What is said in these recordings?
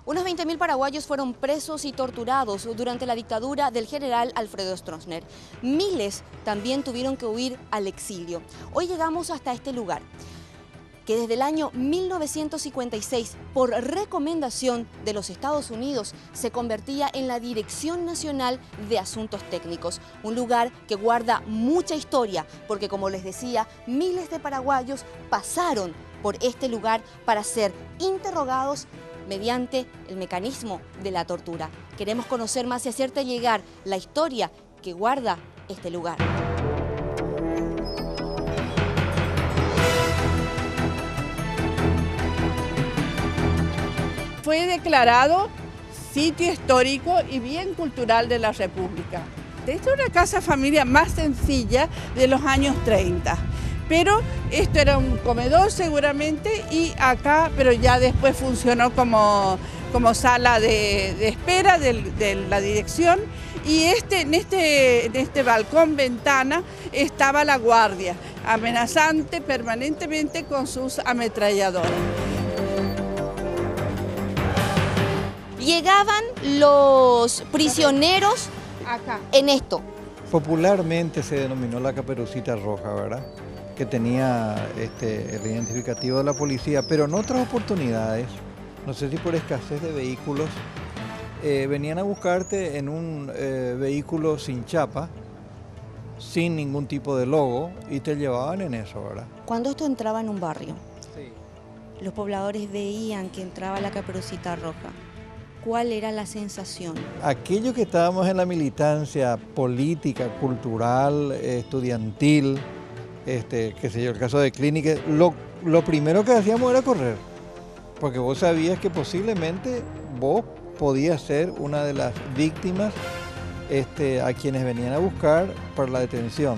Unos 20.000 paraguayos fueron presos y torturados durante la dictadura del general Alfredo Stroessner. Miles también tuvieron que huir al exilio. Hoy llegamos hasta este lugar, que desde el año 1956, por recomendación de los Estados Unidos, se convertía en la Dirección Nacional de Asuntos Técnicos. Un lugar que guarda mucha historia, porque como les decía, miles de paraguayos pasaron por este lugar para ser interrogados mediante el mecanismo de la tortura. Queremos conocer más y hacerte llegar la historia que guarda este lugar. Fue declarado sitio histórico y bien cultural de la República. Esta es una casa familia más sencilla de los años 30. Pero esto era un comedor seguramente y acá, pero ya después funcionó como sala de espera de la dirección. Y en este balcón ventana estaba la guardia, amenazante permanentemente con sus ametralladoras. Llegaban los prisioneros Acá. en esto. Popularmente se denominó la Caperucita Roja, ¿verdad? Que tenía el identificativo de la policía, pero en otras oportunidades, no sé si por escasez de vehículos, venían a buscarte en un vehículo sin chapa, sin ningún tipo de logo, y te llevaban en eso, ¿verdad? Cuando esto entraba en un barrio, Sí. los pobladores veían que entraba la Caperucita Roja. ¿Cuál era la sensación? Aquellos que estábamos en la militancia política, cultural, estudiantil, qué sé yo, el caso de Clínica, lo primero que hacíamos era correr, porque vos sabías que posiblemente vos podías ser una de las víctimas a quienes venían a buscar por la detención.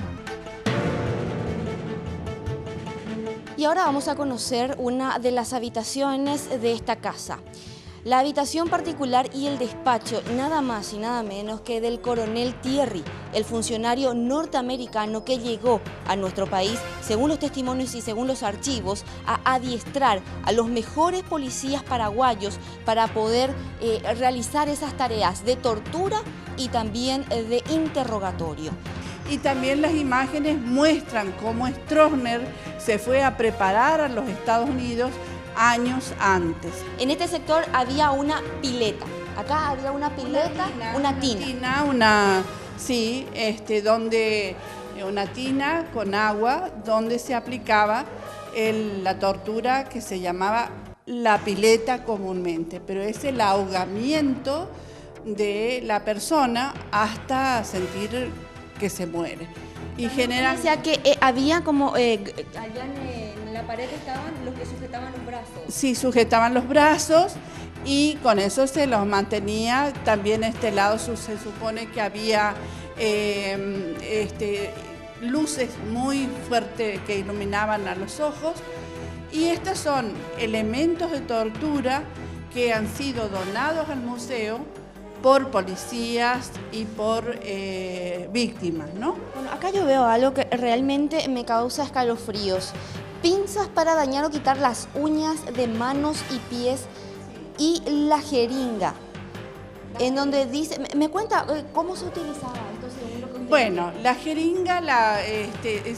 Y ahora vamos a conocer una de las habitaciones de esta casa. La habitación particular y el despacho, nada más y nada menos que del coronel Thierry, el funcionario norteamericano que llegó a nuestro país, según los testimonios y según los archivos, a adiestrar a los mejores policías paraguayos para poder realizar esas tareas de tortura y también de interrogatorio. Y también las imágenes muestran cómo Stroessner se fue a preparar a los Estados Unidos años antes. En este sector había una pileta. Acá había una pileta, una tina. Sí, donde una tina con agua donde se aplicaba la tortura que se llamaba la pileta comúnmente, pero es el ahogamiento de la persona hasta sentir que se muere. Y general... O sea que había como allá en la pared estaban los que sujetaban los brazos. Sí, sujetaban los brazos y con eso se los mantenía. También este lado se supone que había luces muy fuertes que iluminaban a los ojos. Y estos son elementos de tortura que han sido donados al museo por policías y por víctimas, ¿no? Bueno, acá yo veo algo que realmente me causa escalofríos. Pinzas para dañar o quitar las uñas de manos y pies y la jeringa, en donde dice... ¿Me cuenta cómo se utilizaba esto según lo que usted Bueno, la jeringa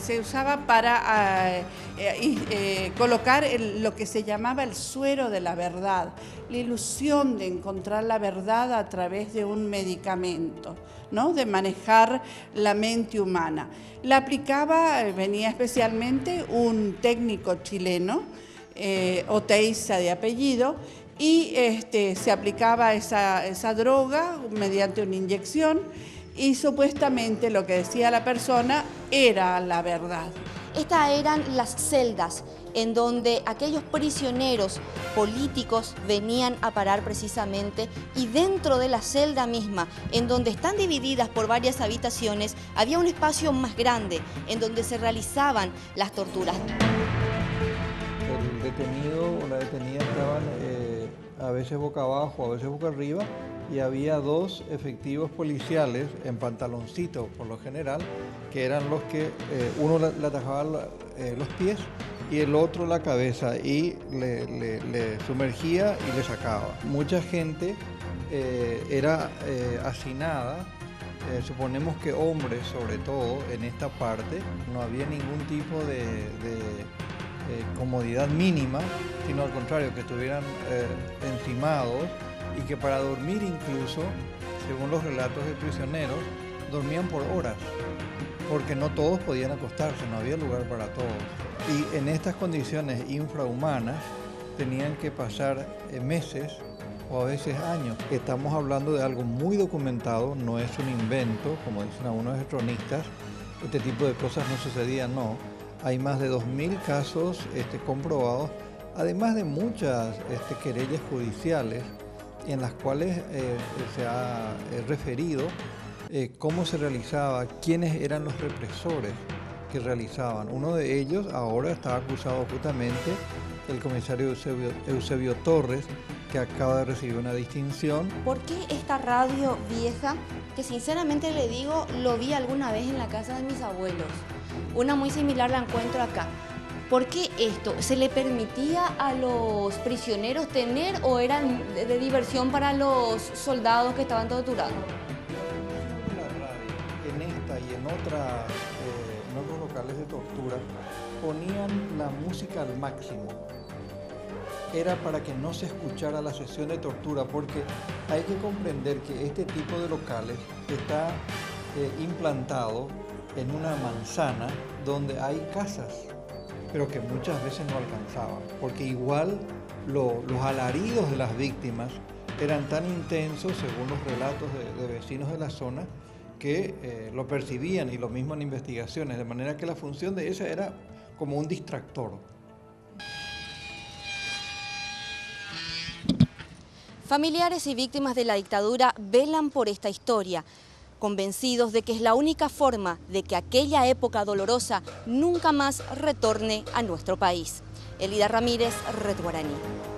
se usaba para colocar lo que se llamaba el suero de la verdad, la ilusión de encontrar la verdad a través de un medicamento, ¿no? De manejar la mente humana. La aplicaba, venía especialmente un técnico chileno, Oteiza de apellido, y se aplicaba esa droga mediante una inyección y supuestamente lo que decía la persona era la verdad. Estas eran las celdas en donde aquellos prisioneros políticos venían a parar precisamente, y dentro de la celda misma, en donde están divididas por varias habitaciones, había un espacio más grande en donde se realizaban las torturas. El detenido o la detenida estaban a veces boca abajo, a veces boca arriba, y había dos efectivos policiales en pantaloncitos por lo general, que eran los que uno le atajaba los pies y el otro la cabeza y le sumergía y le sacaba. Mucha gente era hacinada, suponemos que hombres sobre todo en esta parte, no había ningún tipo de comodidad mínima, sino al contrario, que estuvieran encimados y que para dormir incluso, según los relatos de prisioneros, dormían por horas, porque no todos podían acostarse, no había lugar para todos. Y en estas condiciones infrahumanas tenían que pasar meses o a veces años. Estamos hablando de algo muy documentado, no es un invento, como dicen algunos cronistas, este tipo de cosas no sucedían, no. Hay más de 2000 casos comprobados, además de muchas querellas judiciales en las cuales se ha referido cómo se realizaba, quiénes eran los represores que realizaban. Uno de ellos ahora está acusado justamente, el comisario Eusebio Torres, que acaba de recibir una distinción. ¿Por qué esta radio vieja, que sinceramente le digo, lo vi alguna vez en la casa de mis abuelos? Una muy similar la encuentro acá. ¿Por qué esto? ¿Se le permitía a los prisioneros tener o eran de diversión para los soldados que estaban torturados? La radio, en esta y en otros locales de tortura, ponían la música al máximo. Era para que no se escuchara la sesión de tortura, porque hay que comprender que este tipo de locales está implantado en una manzana donde hay casas, pero que muchas veces no alcanzaban, porque igual los alaridos de las víctimas eran tan intensos, según los relatos de vecinos de la zona, que lo percibían, y lo mismo en investigaciones, de manera que la función de esa era como un distractor. Familiares y víctimas de la dictadura velan por esta historia, convencidos de que es la única forma de que aquella época dolorosa nunca más retorne a nuestro país. Elida Ramírez, Red Guaraní.